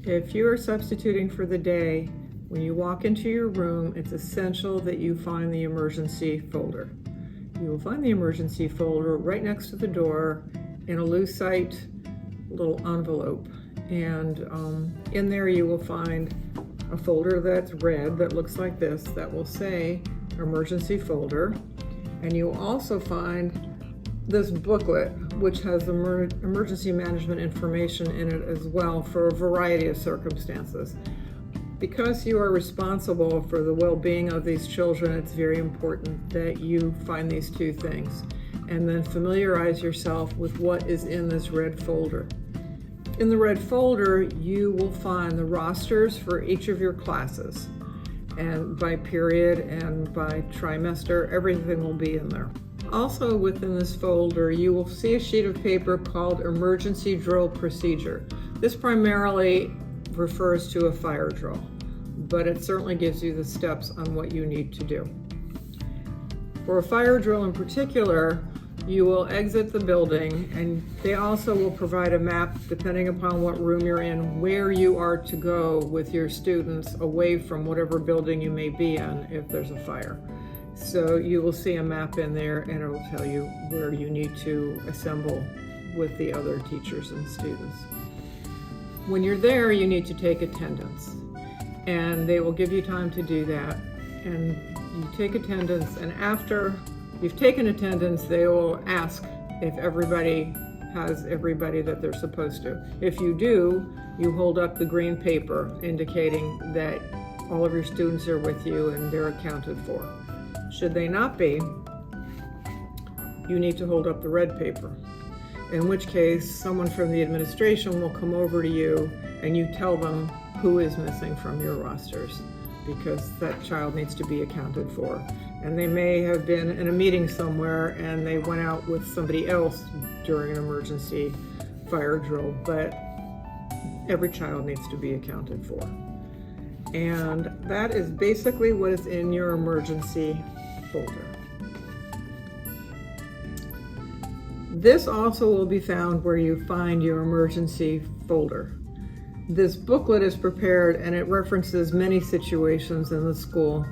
If you are substituting for the day, when you walk into your room, it's essential that you find the emergency folder. You will find the emergency folder right next to the door in a Lucite little envelope. And in there you will find a folder that's red that looks like this that will say emergency folder. And you will also find this booklet, which has emergency management information in it as well for a variety of circumstances. Because you are responsible for the well-being of these children, it's very important that you find these two things and then familiarize yourself with what is in this red folder. In the red folder, you will find the rosters for each of your classes, and by period and by trimester, everything will be in there. Also within this folder, you will see a sheet of paper called Emergency Drill Procedure. This primarily refers to a fire drill, but it certainly gives you the steps on what you need to do. For a fire drill in particular, you will exit the building, and they also will provide a map, depending upon what room you're in, where you are to go with your students away from whatever building you may be in if there's a fire. So you will see a map in there, and it will tell you where you need to assemble with the other teachers and students. When you're there, you need to take attendance, and they will give you time to do that. And you take attendance, and after you've taken attendance, they will ask if everybody has everybody that they're supposed to. If you do, you hold up the green paper indicating that all of your students are with you and they're accounted for. Should they not be, you need to hold up the red paper, in which case someone from the administration will come over to you and you tell them who is missing from your rosters, because that child needs to be accounted for. And they may have been in a meeting somewhere and they went out with somebody else during an emergency fire drill, but every child needs to be accounted for. And that is basically what is in your emergency folder. This also will be found where you find your emergency folder. This booklet is prepared and it references many situations in the school.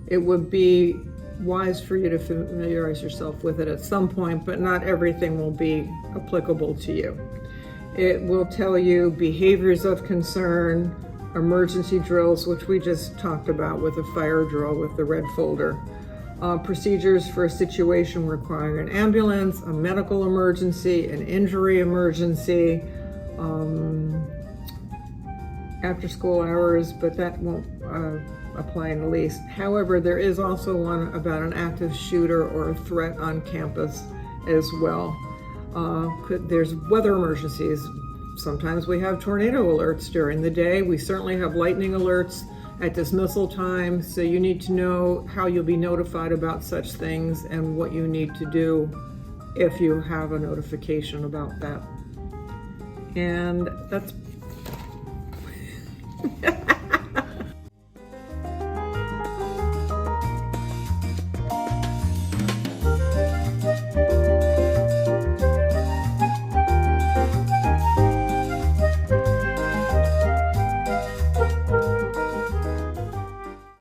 It would be wise for you to familiarize yourself with it at some point, but not everything will be applicable to you. It will tell you behaviors of concern, emergency drills, which we just talked about with a fire drill with the red folder, procedures for a situation requiring an ambulance, a medical emergency, an injury emergency, after school hours, but that won't apply in the least. However, there is also one about an active shooter or a threat on campus as well. There's weather emergencies. Sometimes we have tornado alerts during the day. We certainly have lightning alerts at dismissal time, so you need to know how you'll be notified about such things and what you need to do if you have a notification about that. And that's